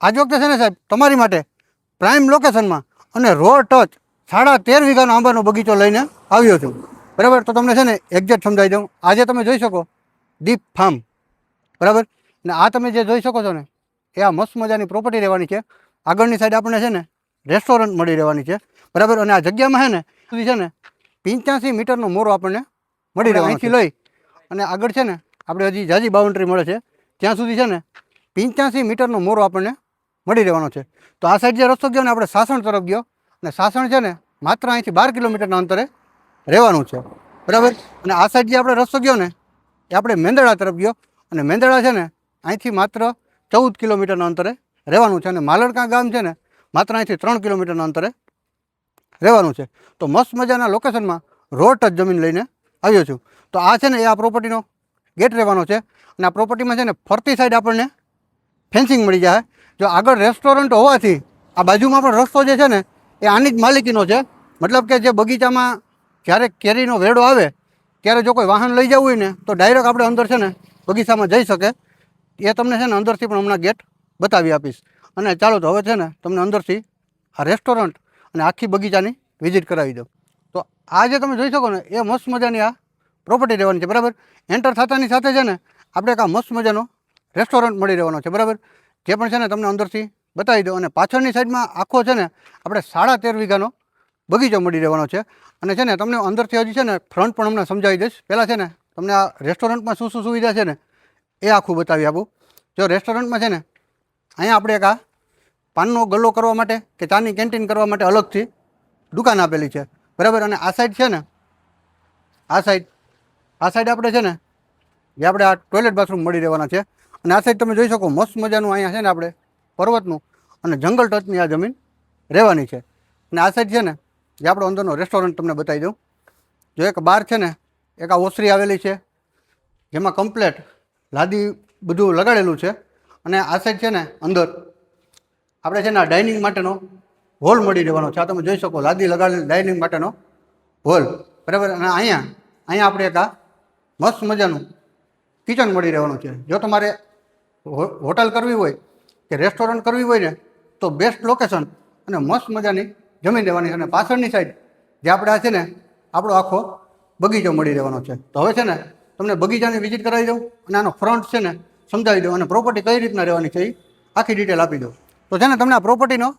આજ વખતે છે ને સાહેબ તમારી માટે પ્રાઇમ લોકેશનમાં અને રોડ ટચ 13.5 વીઘાનો આંબાનો બગીચો લઈને આવ્યો છું, બરાબર. તો તમને છે ને એક્ઝેક્ટ સમજાવી દઉં. આજે તમે જોઈ શકો દીપ ફાર્મ, બરાબર. ને આ તમે જે જોઈ શકો છો ને એ આ મસ્ત મજાની પ્રોપર્ટી રહેવાની છે. આગળની સાઈડ આપણને છે ને રેસ્ટોરન્ટ મળી રહેવાની છે, બરાબર. અને આ જગ્યામાં છે ને સુધી છે ને 85 મીટરનો મોરો આપણને મળી રહેવાનો. અહીંથી લઈ અને આગળ છે ને આપણે હજી જાજી બાઉન્ડ્રી મળે છે ત્યાં સુધી છે ને 85 મીટરનો મોરો આપણને મળી રહેવાનો છે. તો આ સાઈડ જે રસ્તો ગયો ને આપણે સાસણ તરફ ગયો, અને સાસણ છે ને માત્ર અહીંથી 12 કિલોમીટરના અંતરે રહેવાનું છે, બરાબર. અને આ સાઈડ જે આપણે રસ્તો ગયો ને એ આપણે મેંદરડા તરફ ગયો, અને મેંદરડા છે ને અહીંથી માત્ર 14 કિલોમીટરના અંતરે રહેવાનું છે. અને માલડકા ગામ છે ને માત્ર અહીંથી 3 કિલોમીટરના અંતરે રહેવાનું છે. તો મસ્ત મજાના લોકેશનમાં રોડ ટચ જમીન લઈને આવ્યો છું. તો આ છે ને એ આ પ્રોપર્ટીનો ગેટ રહેવાનો છે. અને આ પ્રોપર્ટીમાં છે ને ફરતી સાઈડ આપણને ફેન્સિંગ મળી જાય. જો આગળ રેસ્ટોરન્ટ હોવાથી આ બાજુમાં પણ રસ્તો જે છે ને એ આની જ માલિકીનો છે. મતલબ કે જે બગીચામાં જ્યારે કેરીનો વેડો આવે ત્યારે જો કોઈ વાહન લઈ જવું હોય ને તો ડાયરેક્ટ આપણે અંદર છે ને બગીચામાં જઈ શકે. એ તમને છે ને અંદરથી પણ હમણાં ગેટ બતાવી આપીશ. અને ચાલો તો હવે છે ને તમને અંદરથી આ રેસ્ટોરન્ટ અને આખી બગીચાની વિઝિટ કરાવી દો. તો આ જે તમે જોઈ શકો ને એ મસ્ત મજાની આ પ્રોપર્ટી રહેવાની છે, બરાબર. એન્ટર થતાની સાથે છે ને આપણે એક આ મસ્ત મજાનો રેસ્ટોરન્ટ મળી રહેવાનો છે, બરાબર. જે પણ છે ને તમને અંદરથી બતાવી દો. અને પાછળની સાઈડમાં આખો છે ને આપણે 13.5 વીઘાનો બગીચો મળી રહેવાનો છે. અને છે ને તમને અંદરથી હજી છે ને ફ્રન્ટ પણ હમણાં સમજાવી દઈશ. પહેલાં છે ને તમને આ રેસ્ટોરન્ટમાં શું શું સુવિધા છે ને એ આખું બતાવી આપું. જો રેસ્ટોરન્ટમાં છે ને અહીંયા આપણે એક આ પાનનો ગલ્લો કરવા માટે કે ચાની કેન્ટીન કરવા માટે અલગથી દુકાન આપેલી છે, બરાબર. અને આ સાઈડ છે ને આ સાઈડ આપણે છે ને જે આપણે આ ટોયલેટ બાથરૂમ મળી રહેવાના છે. અને આ સાઈડ તમે જોઈ શકો મસ્ત મજાનું અહીંયા છે ને આપણે પર્વતનું અને જંગલ ટચની આ જમીન રહેવાની છે. અને આ સાઈડ છે ને જે આપણો અંદરનો રેસ્ટોરન્ટ તમને બતાવી દઉં. જો એક બહાર છે ને એક આ ઓસરી આવેલી છે જેમાં કમ્પ્લેટ લાદી બધું લગાડેલું છે. અને આ સાઈડ છે ને અંદર આપણે છે ને આ ડાઇનિંગ માટેનો હોલ મળી રહેવાનો છે. આ તમે જોઈ શકો લાદી લગાડેલી ડાઇનિંગ માટેનો હોલ, બરાબર. અને અહીંયા આપણે એક આ મસ્ત મજાનું કિચન મળી રહેવાનું છે. જો તમારે હોટલ કરવી હોય કે રેસ્ટોરન્ટ કરવી હોય ને તો બેસ્ટ લોકેશન અને મસ્ત મજાની જમીન રહેવાની છે. અને પાછળની સાઈડ જે આપણે આ છે ને આપણો આખો બગીચો મળી રહેવાનો છે. તો હવે છે ને તમને બગીચાની વિઝિટ કરાવી દઉં અને આનો ફ્રન્ટ છે ને સમજાવી દઉં અને પ્રોપર્ટી કઈ રીતના રહેવાની છે એ આખી ડિટેલ આપી દઉં. તો છે ને તમને આ પ્રોપર્ટીનો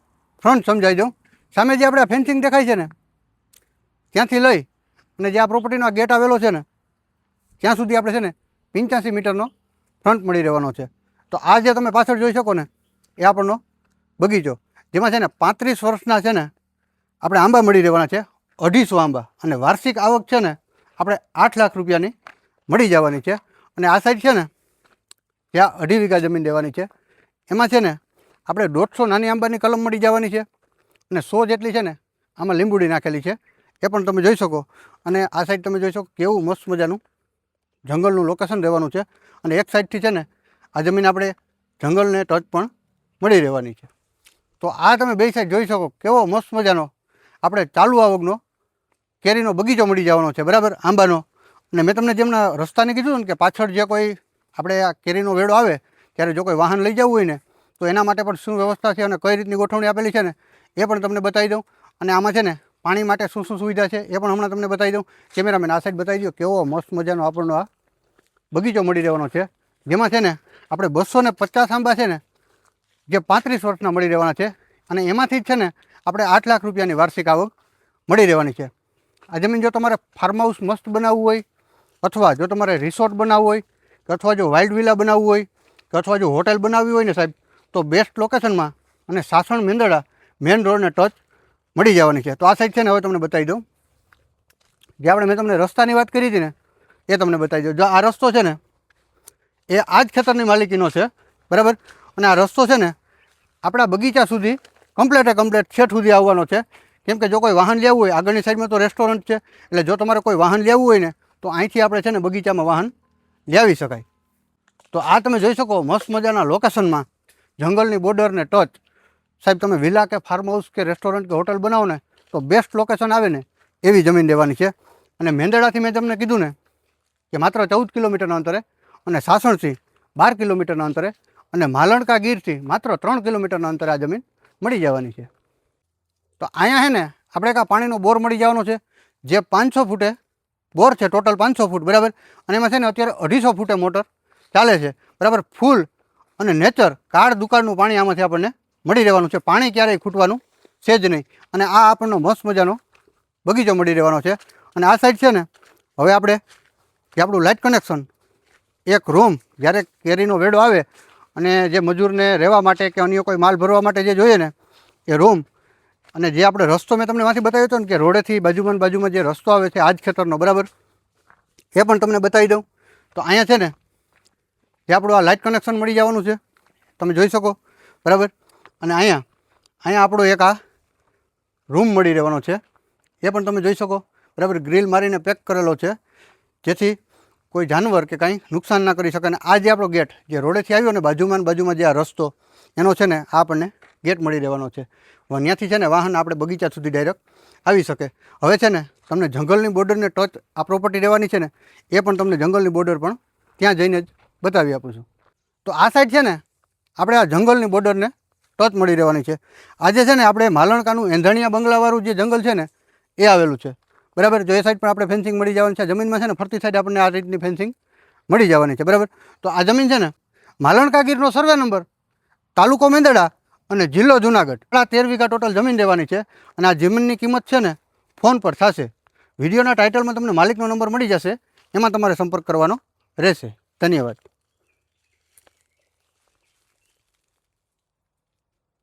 ફ્રન્ટ સમજાવી દઉં. સામે જે આપણે આ ફેન્સિંગ દેખાય છે ને ત્યાંથી લઈ અને જે આ પ્રોપર્ટીનો આ ગેટ આવેલો છે ને ત્યાં સુધી આપણે છે ને 85 મીટરનો ફ્રન્ટ મળી રહેવાનો છે. તો આ જે તમે પાછળ જોઈ શકો ને એ આપણનો બગીચો, જેમાં છે ને 35 વર્ષના છે ને આપણે આંબા મળી રહેવાના છે, 250 આંબા. અને વાર્ષિક આવક છે ને આપણે 8 લાખ રૂપિયાની મળી જવાની છે. અને આ સાઈડ છે ને ત્યાં 2.5 વીઘા જમીન રહેવાની છે. એમાં છે ને આપણે 150 નાની આંબાની કલમ મળી જવાની છે. અને 100 જેટલી છે ને આમાં લીંબુડી નાખેલી છે, એ પણ તમે જોઈ શકો. અને આ સાઈડ તમે જોઈ શકો કેવું મસ્ત મજાનું જંગલનું લોકેશન રહેવાનું છે. અને એક સાઈડથી છે ને આ જમીન આપણે જંગલને ટચ પણ મળી રહેવાની છે. તો આ તમે બે સાઈડ જોઈ શકો કેવો મસ્ત મજાનો આપણે ચાલુ આવકનો કેરીનો બગીચો મળી જવાનો છે, બરાબર, આંબાનો. અને મેં તમને જેમના રસ્તાને કીધું ને કે પાછળ જે કોઈ આપણે આ કેરીનો વેડો આવે ત્યારે જો કોઈ વાહન લઈ જવું હોય ને તો એના માટે પણ શું વ્યવસ્થા છે અને કઈ રીતની ગોઠવણી આપેલી છે ને એ પણ તમને બતાવી દઉં. અને આમાં છે ને પાણી માટે શું શું સુવિધા છે એ પણ હમણાં તમને બતાવી દઉં. કેમેરામેન આ સાઈડ બતાવી દો કેવો મસ્ત મજાનો આપણનો આ બગીચો મળી રહેવાનો છે, જેમાં છે ને આપણે 250 આંબા છે ને જે 35 વર્ષના મળી રહેવાના છે. અને એમાંથી જ છે ને આપણે 8 લાખ રૂપિયાની વાર્ષિક આવક મળી રહેવાની છે. આ જમીન જો તમારે ફાર્મ હાઉસ મસ્ત બનાવવું હોય અથવા જો તમારે રિસોર્ટ બનાવવું હોય કે અથવા જો વાઇલ્ડ વિલા બનાવવું હોય કે અથવા જો હોટેલ બનાવવી હોય ને સાહેબ તો બેસ્ટ લોકેશનમાં અને સાસણ મેંદરડા મેન રોડને ટચ મળી જવાની છે. તો આ સાઈડ છે ને હવે તમને બતાવી દઉં. જે આપણે મેં તમને રસ્તાની વાત કરી હતી ને એ તમને બતાવી દઉં. જો આ રસ્તો છે ને એ આ જ ખેતરની માલિકીનો છે, બરાબર. અને આ રસ્તો છે ને આપણા બગીચા સુધી કમ્પ્લેટ છેટ સુધી આવવાનો છે. કેમ કે જો કોઈ વાહન લેવું હોય, આગળની સાઈડમાં તો રેસ્ટોરન્ટ છે, એટલે જો તમારે કોઈ વાહન લેવું હોય ને તો અહીંથી આપણે છે ને બગીચામાં વાહન લાવી શકાય. તો આ તમે જોઈ શકો મસ્ત મજાના લોકેશનમાં જંગલની બોર્ડરને ટચ સાહેબ તમે વિલા કે ફાર્મ હાઉસ કે રેસ્ટોરન્ટ કે હોટલ બનાવો ને તો બેસ્ટ લોકેશન આવે ને એવી જમીન લેવાની છે. અને મેંદરડાથી મેં તમને કીધું ને કે માત્ર 14 કિલોમીટરના અંતરે અને સાસણથી 12 કિલોમીટરના અંતરે અને માલણકા ગીરથી માત્ર 3 કિલોમીટરના અંતરે આ જમીન મળી જવાની છે. તો અહીંયા છે ને આપણે એક આ પાણીનો બોર મળી જવાનો છે, જે 500 ફૂટે બોર છે, ટોટલ 500 ફૂટ, બરાબર. અને એમાં છે ને અત્યારે 250 ફૂટે મોટર ચાલે છે, બરાબર. ફૂલ અને નેચર કાળ દુકાળનું પાણી આમાંથી આપણને મળી રહેવાનું છે. પાણી ક્યારેય ખૂટવાનું છે જ નહીં. અને આ આપણને મસ્ત મજાનો બગીચો મળી રહેવાનો છે. અને આ સાઈડ છે ને હવે આપણે જે આપણું લાઇટ કનેક્શન, એક રૂમ, જ્યારે કેરીનો વેડો આવે અને જે મજૂરને રહેવા માટે કે અન્ય કોઈ માલ ભરવા માટે જે જોઈએ ને એ રૂમ, અને જે આપણે રસ્તો મેં તમને માંથી બતાવ્યો હતો ને કે રોડેથી બાજુમાં જે રસ્તો આવે છે આજ ખેતરનો, બરાબર, એ પણ તમને બતાવી દઉં. તો અહીંયા છે ને જે આપણું આ લાઇટ કનેક્શન મળી જવાનું છે, તમે જોઈ શકો, બરાબર. અને અહીંયા આપણો એક આ રૂમ મળી રહેવાનો છે, એ પણ તમે જોઈ શકો, બરાબર. ગ્રીલ મારીને પેક કરેલો છે, જેથી કોઈ જાનવર કે કાંઈ નુકસાન ના કરી શકે. અને આ જે આપણો ગેટ જે રોડેથી આવ્યો ને બાજુમાં જે આ રસ્તો એનો છે ને આ આપણને ગેટ મળી રહેવાનો છે. ત્યાંથી છે ને વાહન આપણે બગીચા સુધી ડાયરેક્ટ આવી શકે. હવે છે ને તમને જંગલની બોર્ડરને ટચ આ પ્રોપર્ટી રહેવાની છે ને એ પણ તમને જંગલની બોર્ડર પણ ત્યાં જઈને જ બતાવી આપું છું. તો આ સાઈડ છે ને આપણે આ જંગલની બોર્ડરને ટચ મળી રહેવાની છે. આજે છે ને આપણે માલણકાનું એંધાણીયા બંગલાવાળું જે જંગલ છે ને એ આવેલું છે, બરાબર. જો એ સાઈડ પણ આપણે ફેન્સિંગ મળી જવાની છે. જમીનમાં છે ને ફરતી સાઈડ આપણને આ રીતની ફેન્સિંગ મળી જવાની છે, બરાબર. તો આ જમીન છે ને માલણકા ગીરનો સર્વે નંબર, તાલુકો મેંદરડા અને જિલ્લો જુનાગઢ, 13 વીઘા ટોટલ જમીન રહેવાની છે. અને આ જમીનની કિંમત છે ને ફોન પર થશે. વિડીયોના ટાઇટલમાં તમને માલિકનો નંબર મળી જશે, એમાં તમારે સંપર્ક કરવાનો રહેશે. ધન્યવાદ.